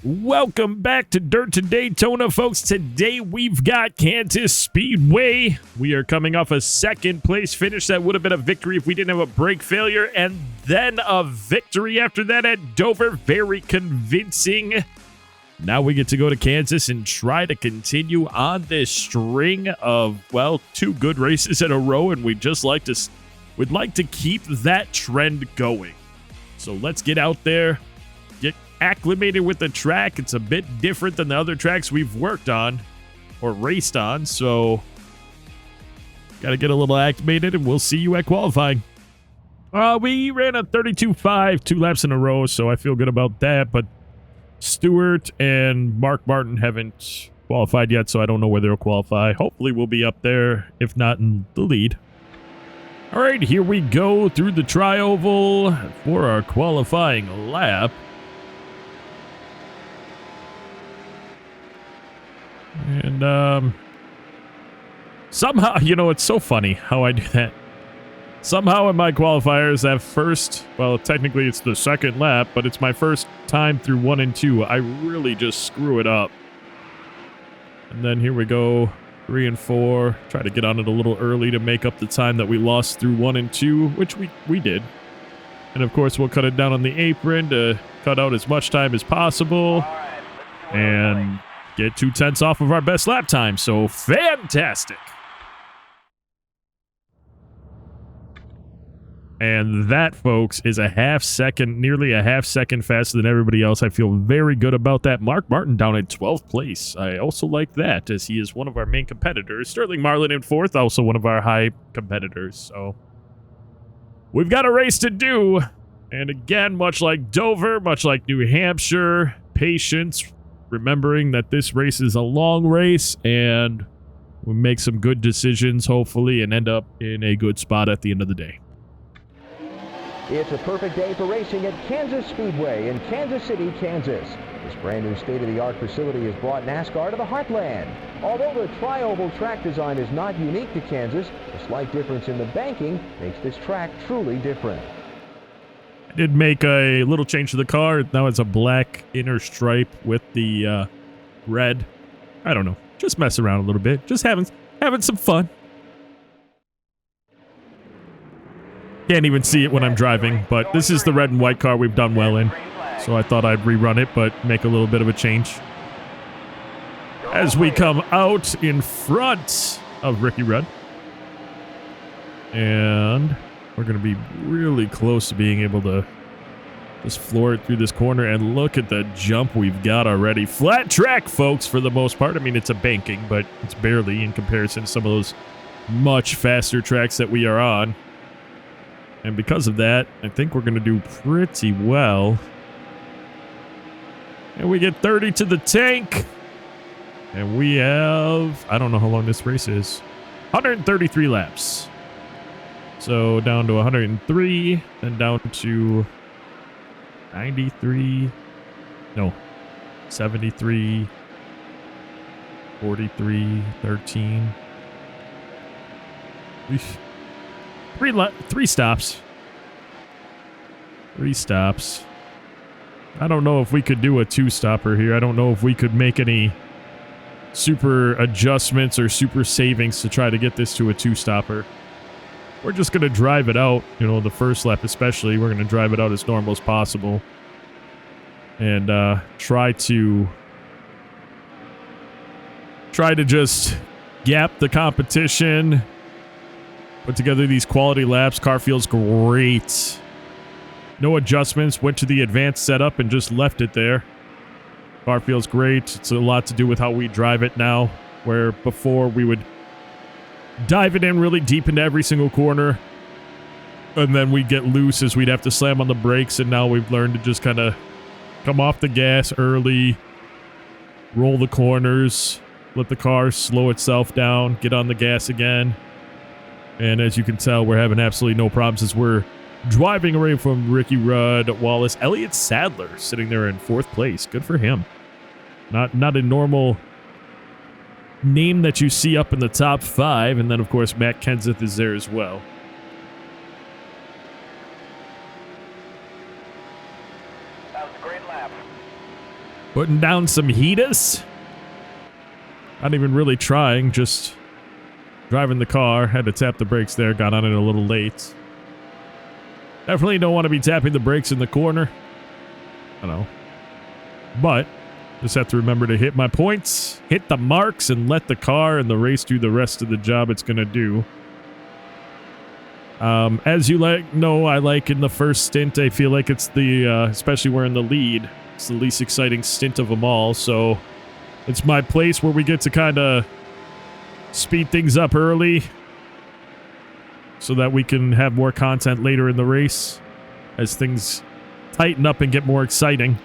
Welcome back to Dirt to Daytona, folks. Today we've got Kansas Speedway. We are coming off a second place finish. That would have been a victory if we didn't have a brake failure, and then a victory after that at Dover. Very convincing. Now we get to go to Kansas and try to continue on this string of, well, 2 good races in a row, and we'd like to keep that trend going. So let's get out there, get acclimated with the track. It's a bit different than the other tracks we've worked on or raced on, so got to get a little acclimated, and we'll see you at qualifying. We ran a 32.5 2 laps in a row, so I feel good about that, but Stewart and Mark Martin haven't qualified yet, so I don't know where they'll qualify. Hopefully we'll be up there, if not in the lead. All right, here we go through the tri-oval for our qualifying lap. And somehow, it's so funny how I do that. Somehow in my qualifiers, that first, well, technically it's the second lap, but it's my first time through 1 and 2. I really just screw it up. And then here we go, 3 and 4. Try to get on it a little early to make up the time that we lost through 1 and 2, which we did. And of course, we'll cut it down on the apron to cut out as much time as possible. And get 0.2 off of our best lap time. So fantastic. And that, folks, is nearly a half second faster than everybody else. I feel very good about that. Mark Martin down in 12th place. I also like that, as he is one of our main competitors. Sterling Marlin in 4th, also one of our high competitors. So we've got a race to do. And again, much like Dover, much like New Hampshire, patience, remembering that this race is a long race, and we'll make some good decisions, hopefully, and end up in a good spot at the end of the day. It's a perfect day for racing at Kansas Speedway in Kansas City, Kansas. This brand new state-of-the-art facility has brought NASCAR to the heartland. Although the tri-oval track design is not unique to Kansas, a slight difference in the banking makes this track truly different. I did make a little change to the car. Now it's a black inner stripe with the red. I don't know. Just mess around a little bit. Just having some fun. Can't even see it when I'm driving, but this is the red and white car we've done well in. So I thought I'd rerun it, but make a little bit of a change. As we come out in front of Ricky Rudd. And we're going to be really close to being able to just floor it through this corner. And look at the jump we've got already. Flat track, folks, for the most part. I mean, it's a banking, but it's barely in comparison to some of those much faster tracks that we are on. And because of that, I think we're going to do pretty well. And we get 30 to the tank. And we have, I don't know how long this race is, 133 laps. So down to 103, then down to 93, no, 73, 43, 13. Three stops. 3 stops. I don't know if we could do a 2-stopper here. I don't know if we could make any super adjustments or super savings to try to get this to a 2-stopper. We're just going to drive it out, the first lap especially. We're going to drive it out as normal as possible. And try to just gap the competition. Put together these quality laps. Car feels great. No adjustments. Went to the advanced setup and just left it there. Car feels great. It's a lot to do with how we drive it now, where before we would dive it in really deep into every single corner, and then we'd get loose as we'd have to slam on the brakes, and now we've learned to just kind of come off the gas early, roll the corners, let the car slow itself down, get on the gas again. And as you can tell, we're having absolutely no problems as we're driving away from Ricky Rudd, Wallace. Elliott Sadler sitting there in 4th place. Good for him. Not a normal name that you see up in the top 5. And then, of course, Matt Kenseth is there as well. That was a great lap. Putting down some heaters. Not even really trying, just driving the car. Had to tap the brakes there, got on it a little late. Definitely don't want to be tapping the brakes in the corner. I don't know. But just have to remember to hit my points, hit the marks, and let the car and the race do the rest of the job it's going to do. As you know, I like in the first stint, I feel like it's the, especially we're in the lead, it's the least exciting stint of them all, so it's my place where we get to kind of speed things up early so that we can have more content later in the race as things tighten up and get more exciting.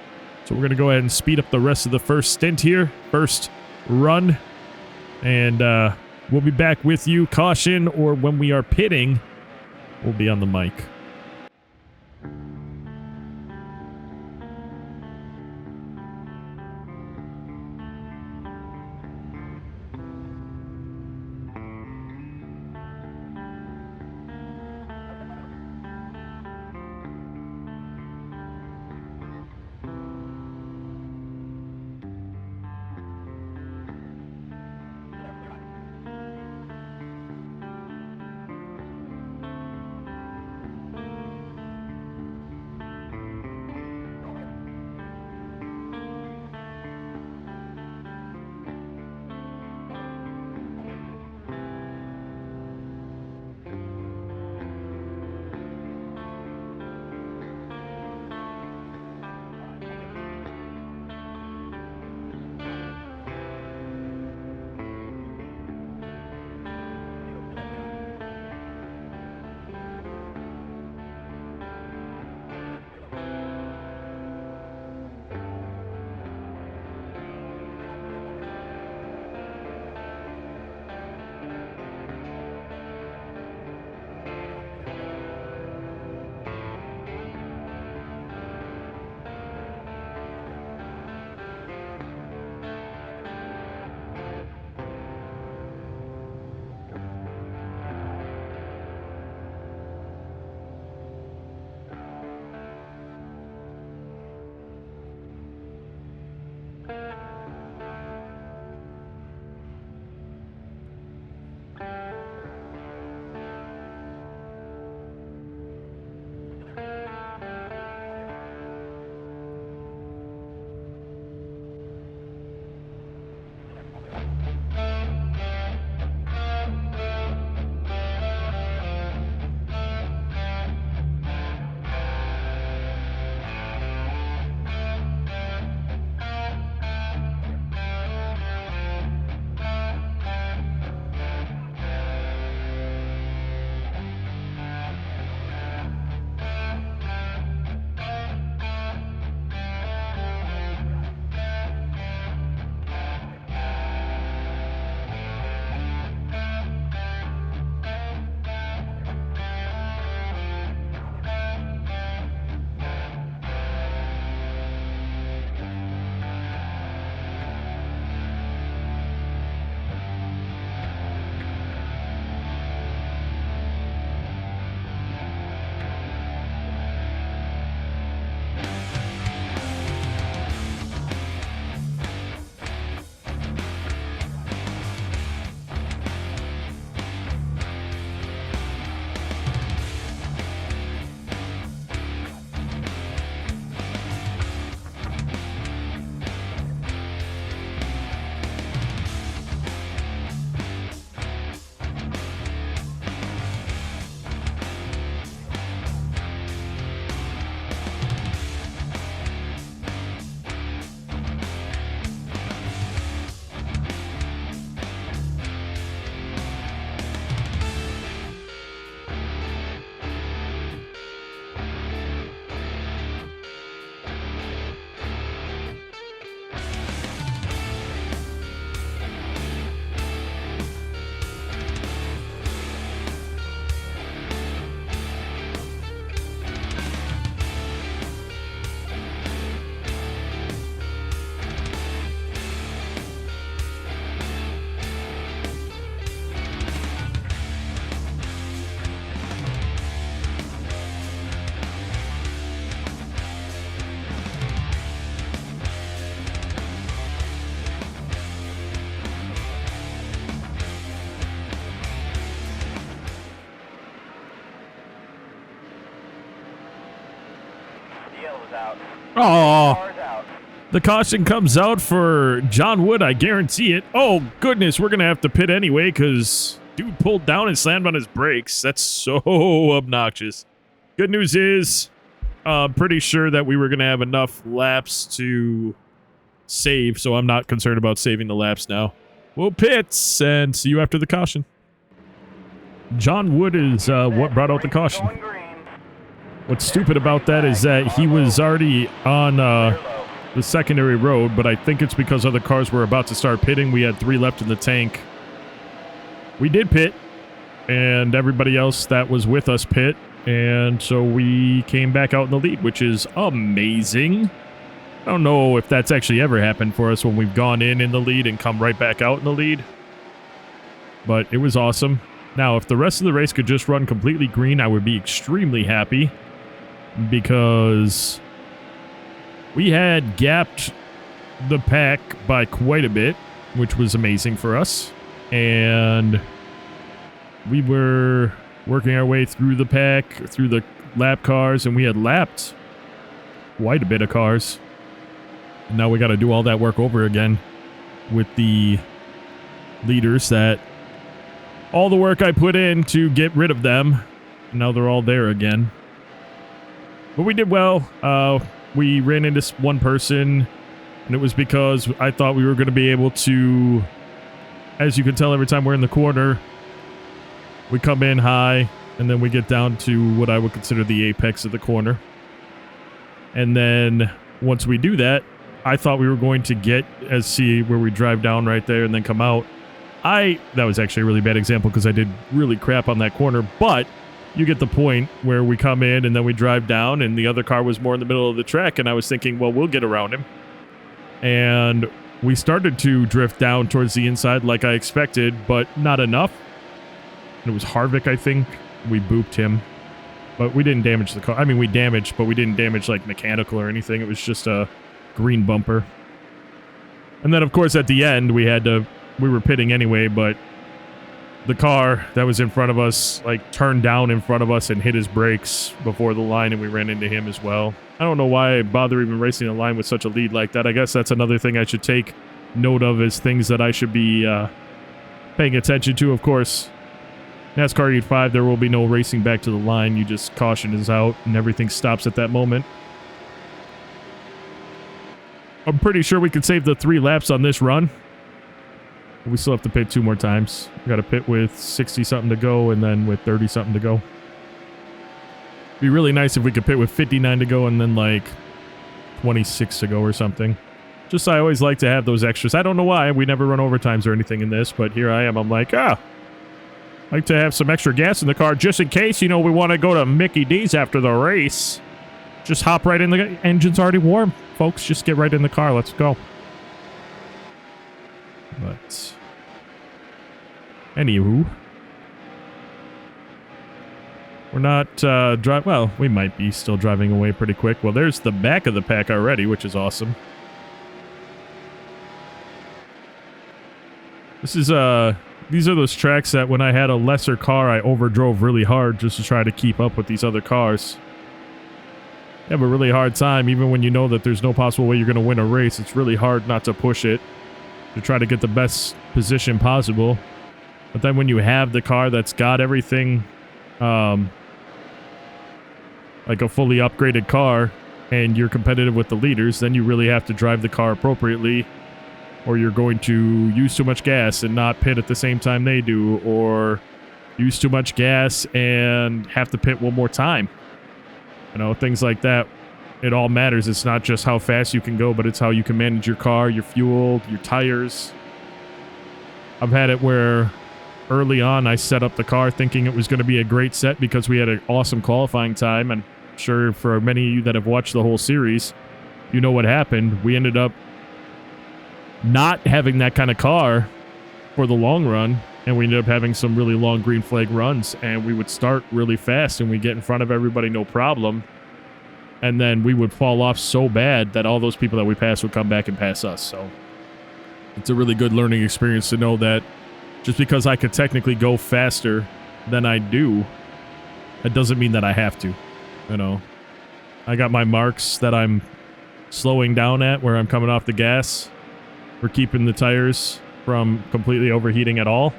So we're going to go ahead and speed up the rest of the first stint here, first run, and we'll be back with you. Caution, or when we are pitting, we'll be on the mic. Oh, the caution comes out for John Wood. I guarantee it. Oh, goodness. We're going to have to pit anyway because dude pulled down and slammed on his brakes. That's so obnoxious. Good news is, I'm pretty sure that we were going to have enough laps to save, so I'm not concerned about saving the laps now. We'll pit and see you after the caution. John Wood is what brought out the caution. What's stupid about that is that he was already on the secondary road, but I think it's because other cars were about to start pitting. We had 3 left in the tank. We did pit, and everybody else that was with us pit, and so we came back out in the lead, which is amazing. I don't know if that's actually ever happened for us when we've gone in the lead and come right back out in the lead, but it was awesome. Now, if the rest of the race could just run completely green, I would be extremely happy, because we had gapped the pack by quite a bit, which was amazing for us. And we were working our way through the pack, through the lap cars, and we had lapped quite a bit of cars. And now we got to do all that work over again with the leaders, that all the work I put in to get rid of them, now they're all there again. But we did well. We ran into one person, and it was because I thought we were going to be able to, as you can tell every time we're in the corner, we come in high, and then we get down to what I would consider the apex of the corner. And then once we do that, I thought we were going to get, as see where we drive down right there and then come out. That was actually a really bad example because I did really crap on that corner, but you get the point where we come in and then we drive down, and the other car was more in the middle of the track, and I was thinking, well, we'll get around him. And we started to drift down towards the inside like I expected, but not enough. And it was Harvick, I think. We booped him, but we didn't damage the car. I mean, we damaged, but we didn't damage like mechanical or anything. It was just a green bumper. And then, of course, at the end, we were pitting anyway, but the car that was in front of us, like, turned down in front of us and hit his brakes before the line, and we ran into him as well. I don't know why I bother even racing a line with such a lead like that. I guess that's another thing I should take note of, as things that I should be paying attention to. Of course, NASCAR 85, there will be no racing back to the line. You just, caution is out, and everything stops at that moment. I'm pretty sure we could save the 3 laps on this run. We still have to pit 2 more times. We got to pit with 60-something to go and then with 30-something to go. Be really nice if we could pit with 59 to go and then like 26 to go or something. Just, I always like to have those extras. I don't know why. We never run overtimes or anything in this, but here I am. I'm like, I like to have some extra gas in the car just in case, we want to go to Mickey D's after the race. Just hop right in. The engine's already warm, folks. Just get right in the car. Let's go. But anywho, we're not well, we might be still driving away pretty quick. Well, there's the back of the pack already, which is awesome. These are those tracks that when I had a lesser car, I overdrove really hard just to try to keep up with these other cars. You have a really hard time, even when you know that there's no possible way you're going to win a race. It's really hard not to push it, to try to get the best position possible. But then when you have the car that's got everything, like a fully upgraded car, and you're competitive with the leaders, then you really have to drive the car appropriately, or you're going to use too much gas and not pit at the same time they do, or use too much gas and have to pit one more time. Things like that. It all matters. It's not just how fast you can go, but it's how you can manage your car, your fuel, your tires. I've had it where early on I set up the car thinking it was going to be a great set because we had an awesome qualifying time. And I'm sure for many of you that have watched the whole series, you know what happened. We ended up not having that kind of car for the long run, and we ended up having some really long green flag runs, and we would start really fast and we get in front of everybody no problem, and then we would fall off so bad that all those people that we passed would come back and pass us. So it's a really good learning experience to know that just because I could technically go faster than I do, that doesn't mean that I have to. I got my marks that I'm slowing down at where I'm coming off the gas. We're keeping the tires from completely overheating at all.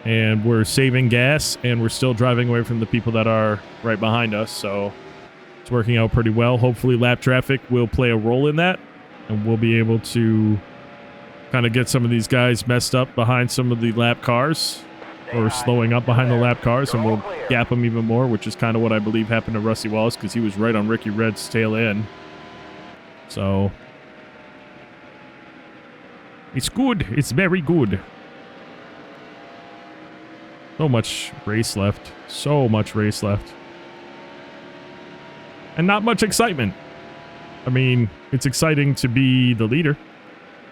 And we're saving gas, and we're still driving away from the people that are right behind us. So it's working out pretty well. Hopefully lap traffic will play a role in that, and we'll be able to kind of get some of these guys messed up behind some of the lap cars, or slowing up behind the lap cars, and we'll gap them even more, which is kind of what I believe happened to Rusty Wallace, because he was right on Ricky Red's tail end. So it's good. It's very good. So much race left. So much race left. And not much excitement. I mean, it's exciting to be the leader.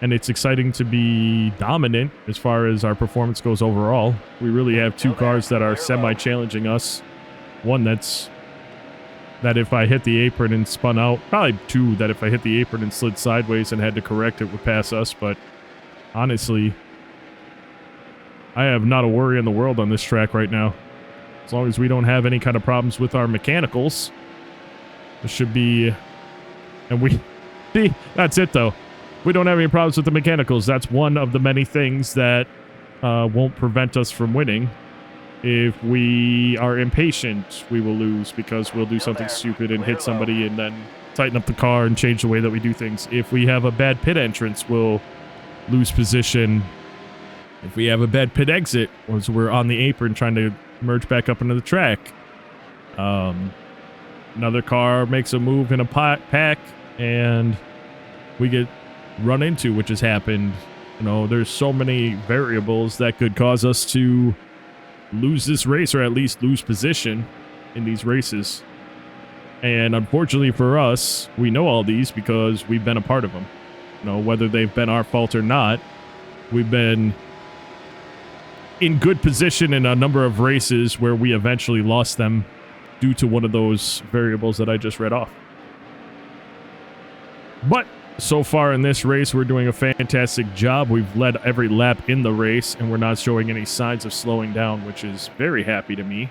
And it's exciting to be dominant as far as our performance goes overall. We really have two cars that are semi-challenging us. One that if I hit the apron and spun out, probably two that if I hit the apron and slid sideways and had to correct it would pass us. But honestly, I have not a worry in the world on this track right now. As long as we don't have any kind of problems with our mechanicals, it should be... And we... See, that's it though. We don't have any problems with the mechanicals. That's one of the many things that won't prevent us from winning. If we are impatient, we will lose because we'll do something stupid and hit somebody and then tighten up the car and change the way that we do things. If we have a bad pit entrance, we'll lose position. If we have a bad pit exit, or we're on the apron trying to merge back up into the track, another car makes a move in a pack, and we get run into, which has happened. You know, there's so many variables that could cause us to lose this race, or at least lose position in these races. And unfortunately for us, we know all these because we've been a part of them. You know, whether they've been our fault or not, we've been in good position in a number of races where we eventually lost them due to one of those variables that I just read off. But so far in this race, we're doing a fantastic job. We've led every lap in the race, and we're not showing any signs of slowing down, which is very happy to me.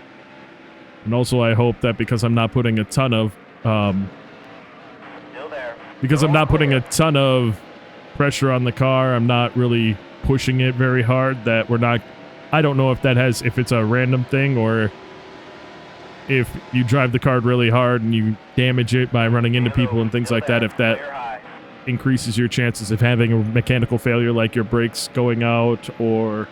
And also, I hope that because I'm not putting a ton of pressure on the car, I'm not really pushing it very hard, that we're not... I don't know if it's a random thing, or if you drive the car really hard and you damage it by running into people and things like that, if that increases your chances of having a mechanical failure, like your brakes going out or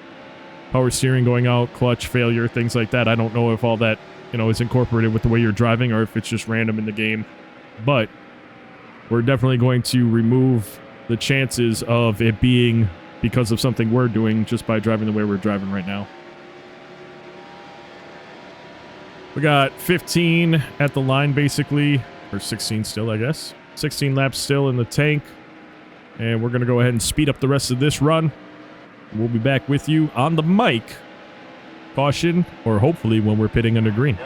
power steering going out, clutch failure, things like that. I don't know if all that, is incorporated with the way you're driving, or if it's just random in the game. But we're definitely going to remove the chances of it being because of something we're doing just by driving the way we're driving right now. We got 15 at the line, basically, or 16 still, I guess. 16 laps still in the tank, and we're going to go ahead and speed up the rest of this run. We'll be back with you on the mic. Caution, or hopefully when we're pitting under green.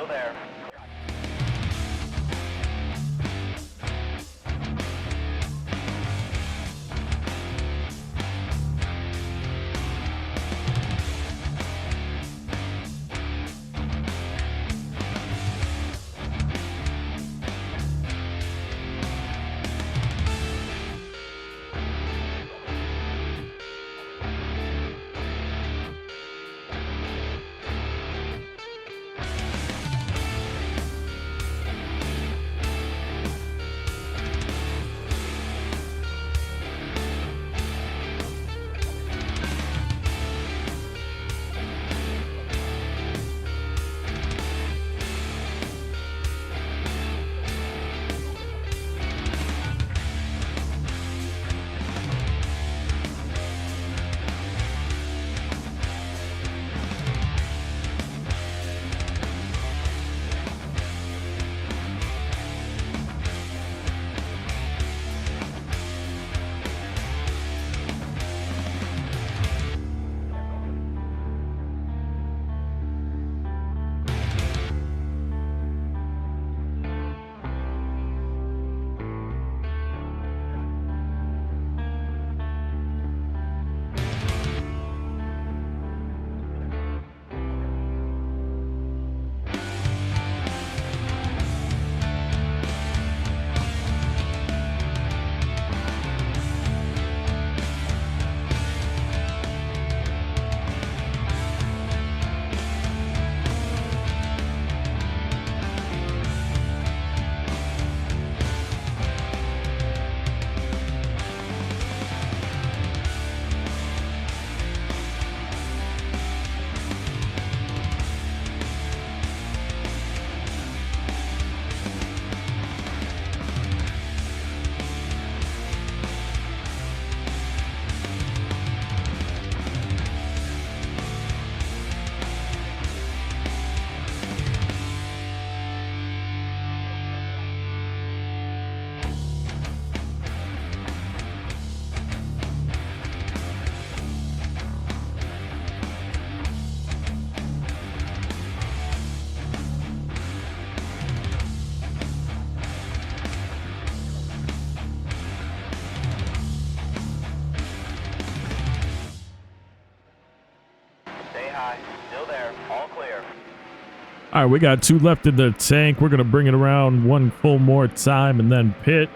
All right, we got 2 left in the tank. We're going to bring it around 1 full more time and then pit.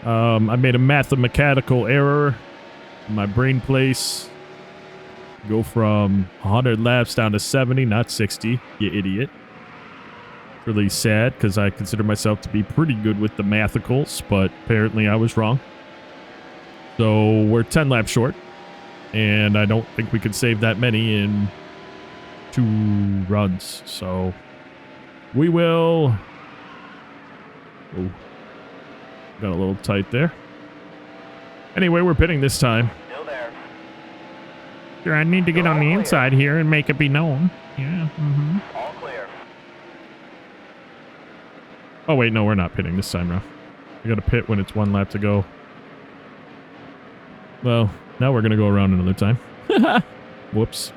I made a mathematical error in my brain place. Go from 100 laps down to 70, not 60, you idiot. Really sad because I consider myself to be pretty good with the mathicals, but apparently I was wrong. So we're 10 laps short, and I don't think we could save that many in 2 runs. So we will... Oh, got a little tight there. Anyway, we're pitting this time. Still there. Sure, I need to get on the inside here and make it be known. Yeah, All clear. Oh, wait, no, we're not pitting this time, Ralph. We gotta pit when it's 1 lap to go. Well, now we're gonna go around another time. Whoops.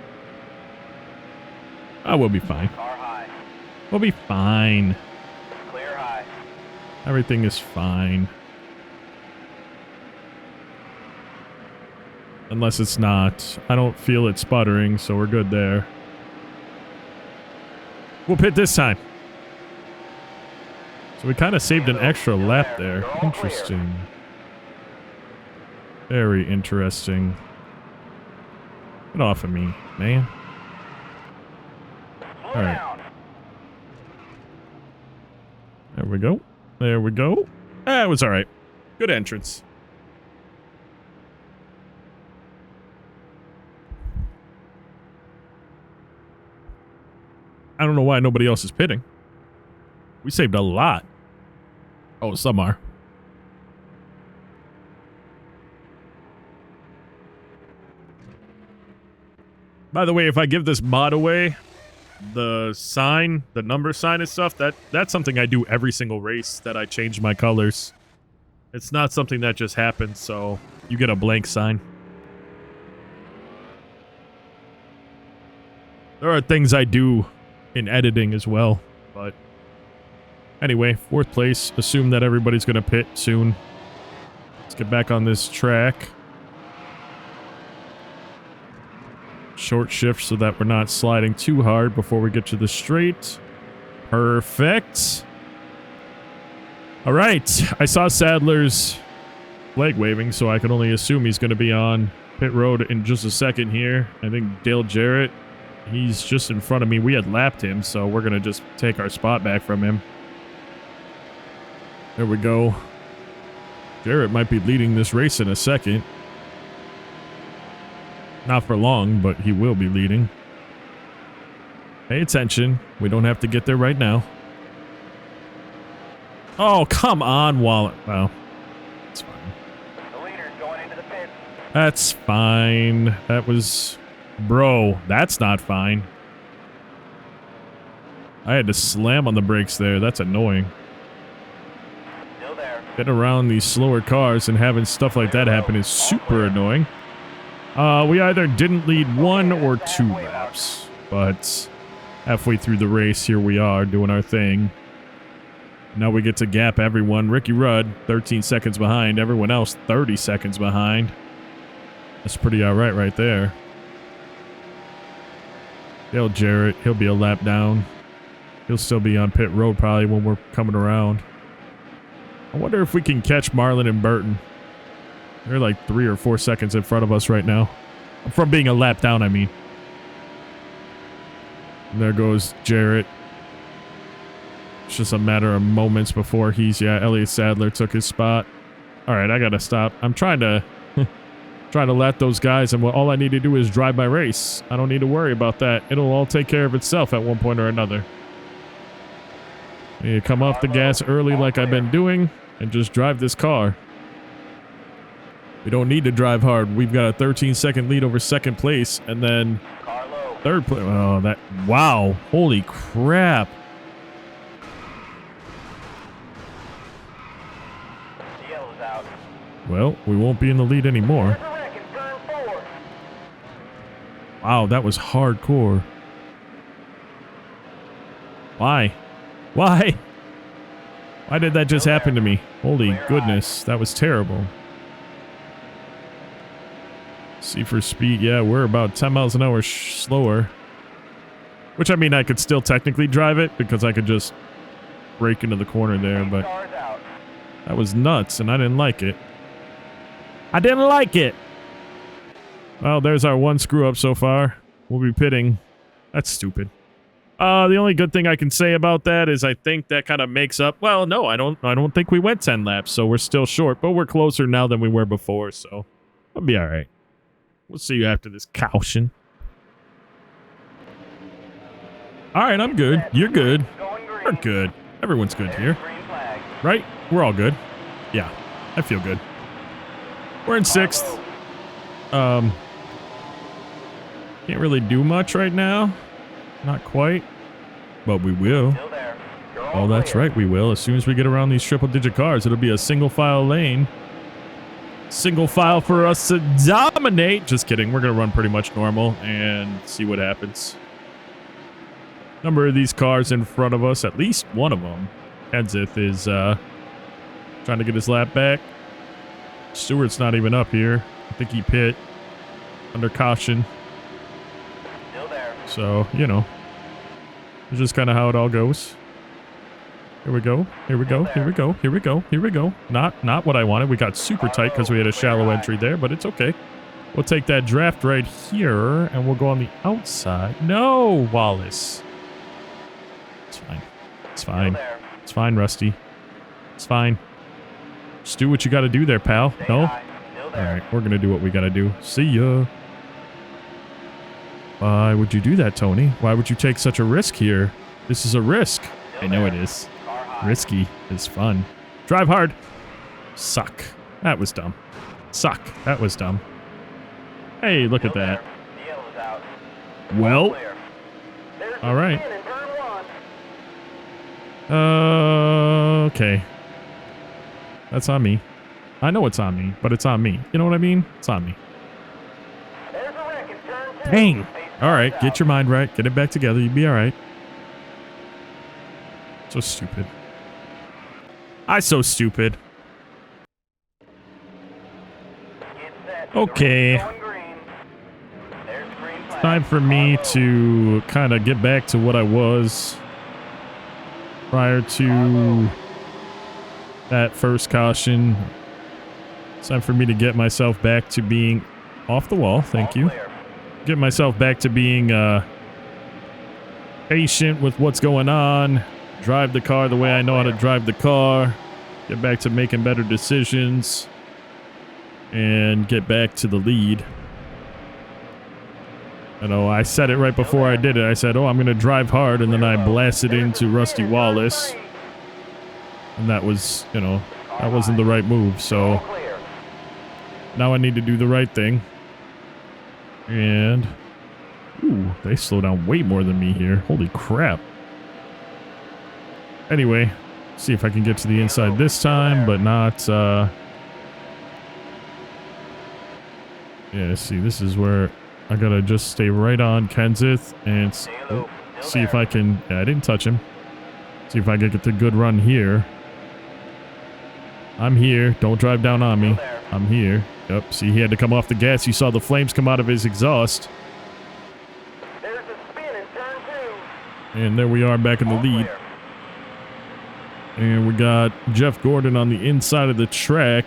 Oh, we'll be fine. Car high. We'll be fine. Clear high. Everything is fine. Unless it's not. I don't feel it sputtering, so we're good there. We'll pit this time. So we kind of saved an extra lap there. Interesting. Very interesting. Get off of me, man. Alright. There we go. There we go. That was alright. Good entrance. I don't know why nobody else is pitting. We saved a lot. Oh, some are. By the way, if I give this mod away, the sign, the number sign and stuff, that's something I do every single race, that I change my colors. It's not something that just happens, so you get a blank sign. There are things I do in editing as well, but anyway, 4th place. Assume that everybody's going to pit soon. Let's get back on this track. Short shift so that we're not sliding too hard before we get to the straight. Perfect. All right. I saw Sadler's flag waving, so I can only assume he's going to be on pit road in just a second here. I think Dale Jarrett, he's just in front of me. We had lapped him, so we're going to just take our spot back from him. There we go. Jarrett might be leading this race in a second. Not for long, but he will be leading. Pay attention. We don't have to get there right now. Oh, come on, Wallet. Well, it's fine. The leader's going into the pit. That's fine. That was... Bro, that's not fine. I had to slam on the brakes there. That's annoying. Still there. Getting around these slower cars and having stuff like that happen is super annoying. We either didn't lead 1 or 2 laps, but halfway through the race, here we are doing our thing. Now we get to gap everyone. Ricky Rudd, 13 seconds behind. Everyone else, 30 seconds behind. That's pretty alright right there. Dale Jarrett, he'll be a lap down. He'll still be on pit road probably when we're coming around. I wonder if we can catch Marlin and Burton. They're like 3 or 4 seconds in front of us right now. From being a lap down, I mean. And there goes Jarrett. It's just a matter of moments before he's... Yeah, Elliott Sadler took his spot. All right, I got to stop. I'm trying to... trying to let those guys, and all I need to do is drive my race. I don't need to worry about that. It'll all take care of itself at one point or another. I need to come off the gas early like I've been doing and just drive this car. We don't need to drive hard. We've got a 13-second lead over 2nd place, and then 3rd place. Oh, that... Wow. Holy crap. Yellow's out. Well, we won't be in the lead anymore. Wow, that was hardcore. Why? Why? Why did that just happen to me? Holy goodness, that was terrible. See for speed, yeah, we're about 10 miles an hour slower. Which, I mean, I could still technically drive it because I could just brake into the corner there, but Cars out. that was nuts, and I didn't like it. I didn't like it! Well, there's our one screw-up so far. We'll be pitting. That's stupid. The only good thing I can say about that is I think that kind of makes up... Well, no, I don't think we went 10 laps, so we're still short, but we're closer now than we were before, so we'll be all right. We'll see you after this caution. All right, I'm good. You're good. Going green. We're good. Everyone's good here, Green flag. right? We're all good. Yeah, I feel good. We're in 6th. Can't really do much right now. Not quite. But we will. Still there. You're all Oh, that's clear. right, we will. As soon as we get around these triple-digit cars, it'll be a single-file lane. Single file for us to dominate. Just kidding. We're going to run pretty much normal and see what happens. Number of these cars in front of us, at least one of them, Kenseth, is trying to get his lap back. Stewart's not even up here. I think he pit under caution. Still there. So, you know, it's just kind of how it all goes. Here we go. Here we go. Here we go. Here we go. Here we go. Not what I wanted. We got super tight because we had a shallow entry there, but it's okay. We'll take that draft right here, and we'll go on the outside. No, Wallace. It's fine. It's fine. Still there. It's fine, Rusty. It's fine. Just do what you got to do there, pal. Stay No? high. Still All there. right, we're going to do what we got to do. See ya. Why would you do that, Tony? Why would you take such a risk here? This is a risk. I know it is. Car high. Risky is fun. Drive hard. Suck. That was dumb. Suck. That was dumb. Hey, look at Still that. there. The yellow's out. Well, Clear. There's the all right. spin in turn 1. Okay. That's on me. I know it's on me, but it's on me. You know what I mean? It's on me. There's a wreck in turn 2. Dang. Pace All right, cars get out. your mind right. Get it back together. You'll be all right. So stupid. I so stupid. Get set. Okay. Going green. There's the green flag. Time for me to kind of get back to what I was prior to that first caution. It's time for me to get myself back to being off the wall. Thank All you. clear. Get myself back to being patient with what's going on. Drive the car the way I know how to drive the car. Get back to making better decisions. And get back to the lead. You know, I said it right before I did it. I said, oh, I'm going to drive hard. And then I blasted into Rusty Wallace. And that was, you know, that wasn't the right move. All So clear. now I need to do the right thing. And, ooh, they slow down way more than me here. Holy crap. Anyway, see if I can get to the inside this time, but not, yeah, see, this is where I gotta just stay right on Kenseth and Stay low. Still see if there. I can, yeah, I didn't touch him. See if I can get the good run here. I'm here. Don't drive down on me. Still there. I'm here. Yep, see, he had to come off the gas. You saw the flames come out of his exhaust. There's a spin in turn 2. And there we are back in the All lead. clear. And we got Jeff Gordon on the inside of the track.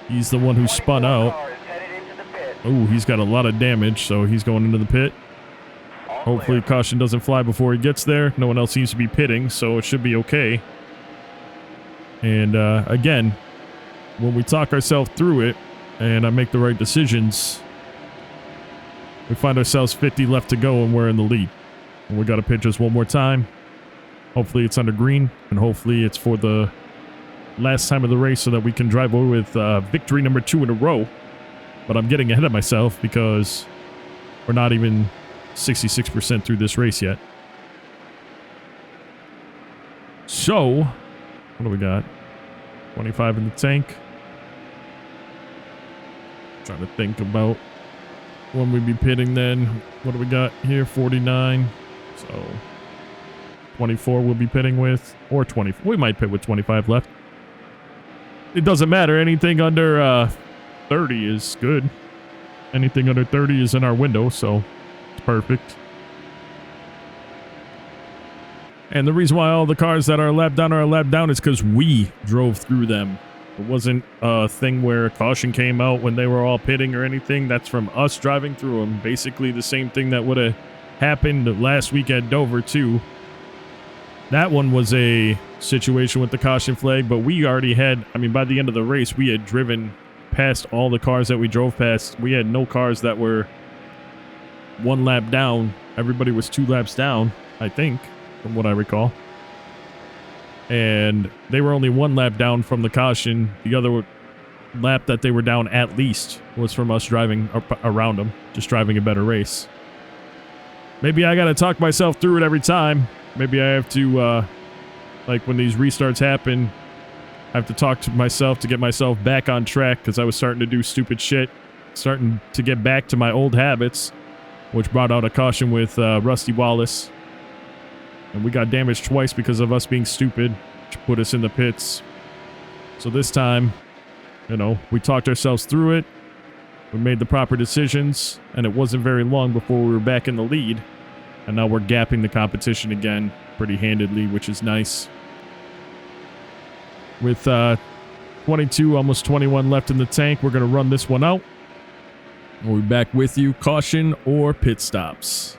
He's the one who spun 24 out. car is headed into the pit. Oh, he's got a lot of damage, so he's going into the pit. All Hopefully clear. caution doesn't fly before he gets there. No one else seems to be pitting, so it should be okay. And again, when we talk ourselves through it and I make the right decisions, we find ourselves 50 left to go and we're in the lead. And we got to pit just one more time. Hopefully it's under green, and hopefully it's for the last time of the race so that we can drive away with victory number 2 in a row. But I'm getting ahead of myself because we're not even 66% through this race yet. So, what do we got? 25 in the tank. Trying to think about when we'd be pitting then. What do we got here? 49. So 24 we'll be pitting with, or 20. We might pit with 25 left. It doesn't matter. Anything under 30 is good. Anything under 30 is in our window, so it's perfect. And the reason why all the cars that are lapped down is because we drove through them. It wasn't a thing where a caution came out when they were all pitting or anything. That's from us driving through them. Basically the same thing that would have happened last week at Dover too. That one was a situation with the caution flag, but we already had, I mean, by the end of the race, we had driven past all the cars that we drove past. We had no cars that were 1 lap down. Everybody was 2 laps down, I think, from what I recall. And they were only 1 lap down from the caution. The other lap that they were down at least was from us driving around them, just driving a better race. Maybe I gotta talk myself through it every time. Maybe I have to, like when these restarts happen, I have to talk to myself to get myself back on track because I was starting to do stupid shit. Starting to get back to my old habits, which brought out a caution with Rusty Wallace. And we got damaged twice because of us being stupid, which put us in the pits. So this time, you know, we talked ourselves through it. We made the proper decisions, and it wasn't very long before we were back in the lead. And now we're gapping the competition again pretty handedly, which is nice. With 22, almost 21 left in the tank, we're going to run this one out. We'll be back with you. Caution or pit stops.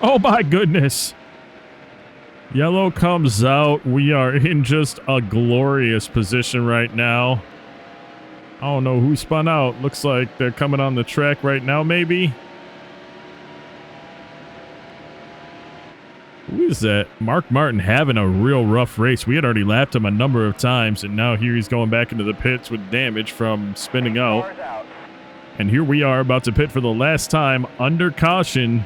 Oh my goodness. Yellow comes out. We are in just a glorious position right now. I don't know who spun out. Looks like they're coming on the track right now, maybe. Who is that? Mark Martin having a real rough race. We had already lapped him a number of times, and now here he's going back into the pits with damage from spinning out. And here we are about to pit for the last time under caution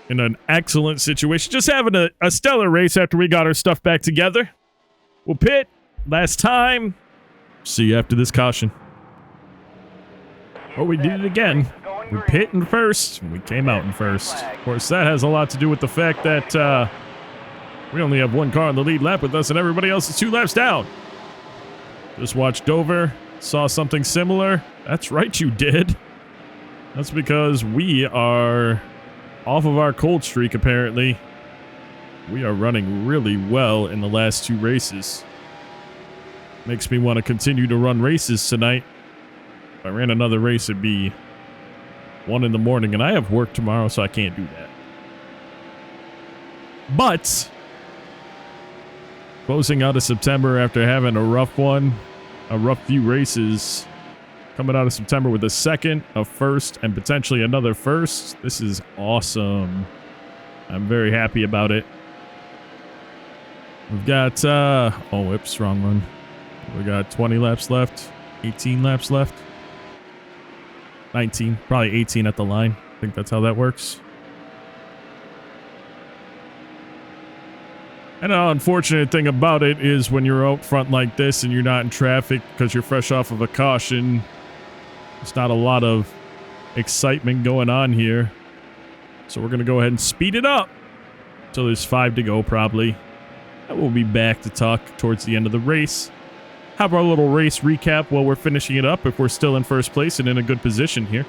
in an excellent situation. Just having a stellar race after we got our stuff back together. We'll pit. Last time. See you after this caution. Oh, we did it again. We pit in first. We came out in first. Of course, that has a lot to do with the fact that we only have one car on the lead lap with us and everybody else is 2 laps down. Just watched Dover. Saw something similar. That's right, you did. That's because we are off of our cold streak, apparently. We are running really well in the last 2 races. Makes me want to continue to run races tonight. If I ran another race, it'd be 1 in the morning, and I have work tomorrow, so I can't do that. But closing out of September after having a rough one, a rough few races, coming out of September with a second, a first, and potentially another first. This is awesome. I'm very happy about it. We've got, oh, whoops, wrong one. We got 20 laps left, 18 laps left. 19, probably 18 at the line. I think that's how that works. And an unfortunate thing about it is when you're out front like this and you're not in traffic because you're fresh off of a caution, there's not a lot of excitement going on here. So we're going to go ahead and speed it up until there's 5 to go probably. And we'll be back to talk towards the end of the race. Have our little race recap while we're finishing it up if we're still in first place and in a good position here.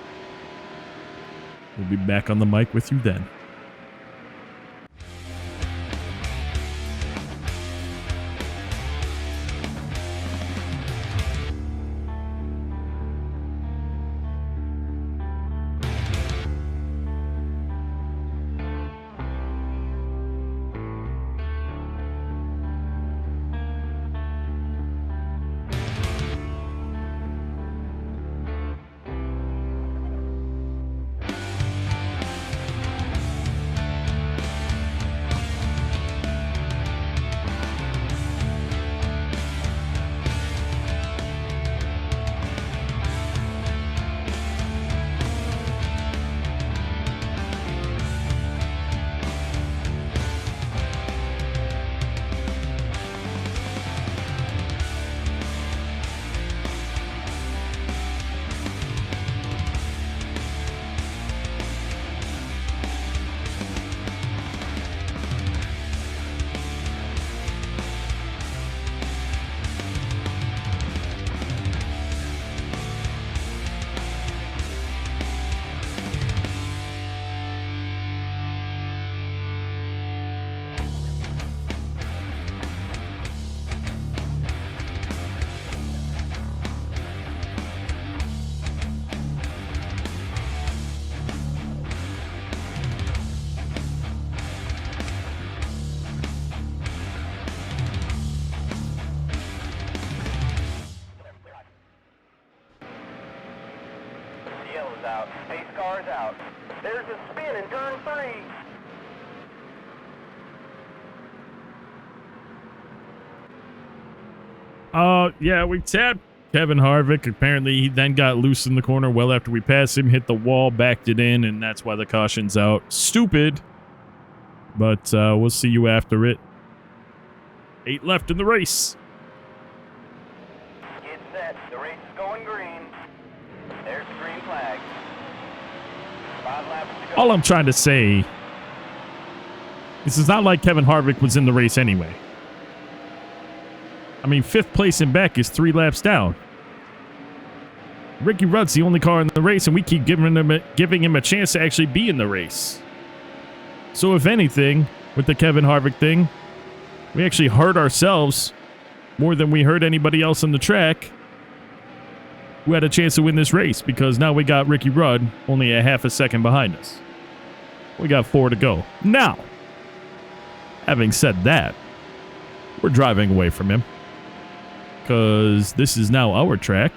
We'll be back on the mic with you then. Out. Pace cars out. There's a spin in turn 3. Yeah, we tapped Kevin Harvick. Apparently, he then got loose in the corner well after we passed him, hit the wall, backed it in, and that's why the caution's out. Stupid. But we'll see you after it. 8 left in the race. Get set. The race is going green. There's the green flag. 5 laps to go. All I'm trying to say, this is not like Kevin Harvick was in the race anyway. I mean, 5th place and back is 3 laps down. Ricky Rudd's the only car in the race, and we keep giving him a chance to actually be in the race. So if anything, with the Kevin Harvick thing, we actually hurt ourselves more than we hurt anybody else on the track who had a chance to win this race, because now we got Ricky Rudd only a half a second behind us. We got 4 to go. Now, having said that, we're driving away from him because this is now our track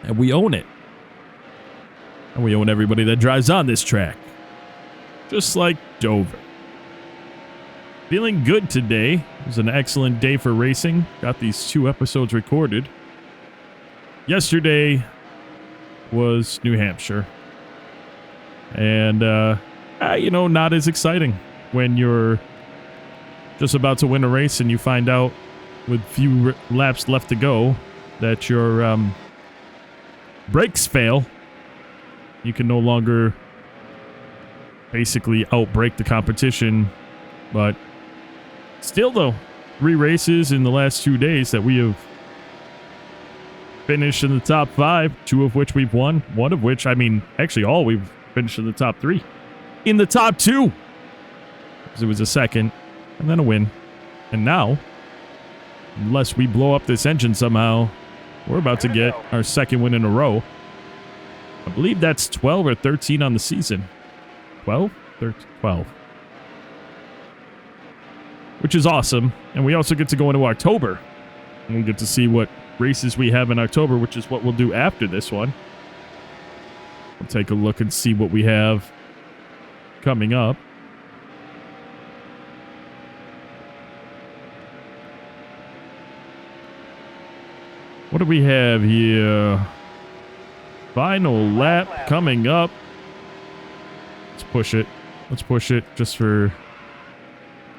and we own it. And we own everybody that drives on this track. Just like Dover. Feeling good today. It was an excellent day for racing. Got these 2 episodes recorded. Yesterday was New Hampshire. And, not as exciting when you're just about to win a race and you find out with few laps left to go that your brakes fail. You can no longer basically outbrake the competition. But still, though, 3 races in the last 2 days that we have finished in the top 5, 2 of which we've won. One of which, actually all we've finished in the top 3. In the top 2! Because it was a second, and then a win. And now, unless we blow up this engine somehow, we're about to get our second win in a row. I believe that's 12 or 13 on the season. 12? 13, 12. Which is awesome. And we also get to go into October. And we get to see what races we have in October, which is what we'll do after this one. We'll take a look and see what we have coming up. What do we have here? Final lap coming up. Let's push it. Let's push it just for...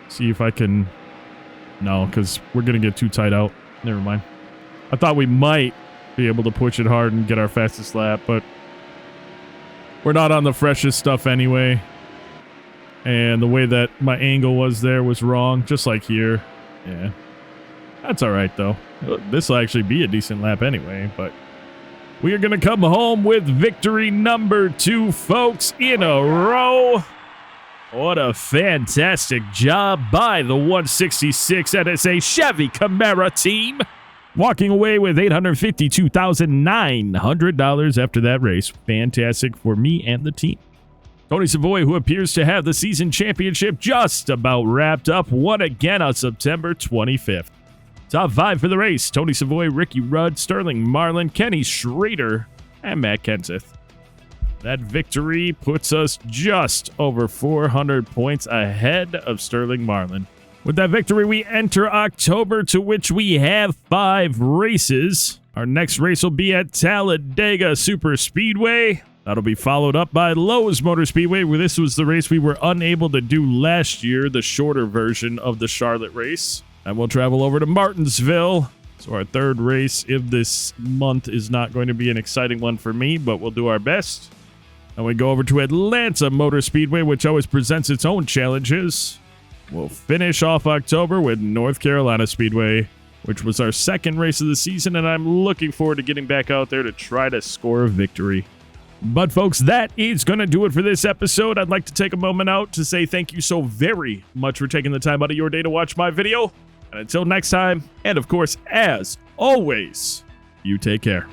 See if I can... No, because we're going to get too tight out. Never mind. I thought we might be able to push it hard and get our fastest lap, but... We're not on the freshest stuff anyway. And the way that my angle was there was wrong, just like here. Yeah. That's alright, though. This will actually be a decent lap anyway, but... We are going to come home with victory number 2, folks, in a row. What a fantastic job by the 166 NSA Chevy Camaro team. Walking away with $852,900 after that race. Fantastic for me and the team. Tony Savoy, who appears to have the season championship just about wrapped up, won again on September 25th. Top 5 for the race: Tony Savoy, Ricky Rudd, Sterling Marlin, Kenny Schrader, and Matt Kenseth. That victory puts us just over 400 points ahead of Sterling Marlin. With that victory, we enter October, to which we have 5 races. Our next race will be at Talladega Super Speedway. That'll be followed up by Lowe's Motor Speedway, where this was the race we were unable to do last year, the shorter version of the Charlotte race. And we'll travel over to Martinsville. So our 3rd race of this month is not going to be an exciting one for me, but we'll do our best. And we go over to Atlanta Motor Speedway, which always presents its own challenges. We'll finish off October with North Carolina Speedway, which was our 2nd race of the season, and I'm looking forward to getting back out there to try to score a victory. But folks, that is going to do it for this episode. I'd like to take a moment out to say thank you so very much for taking the time out of your day to watch my video. And until next time, and of course, as always, you take care.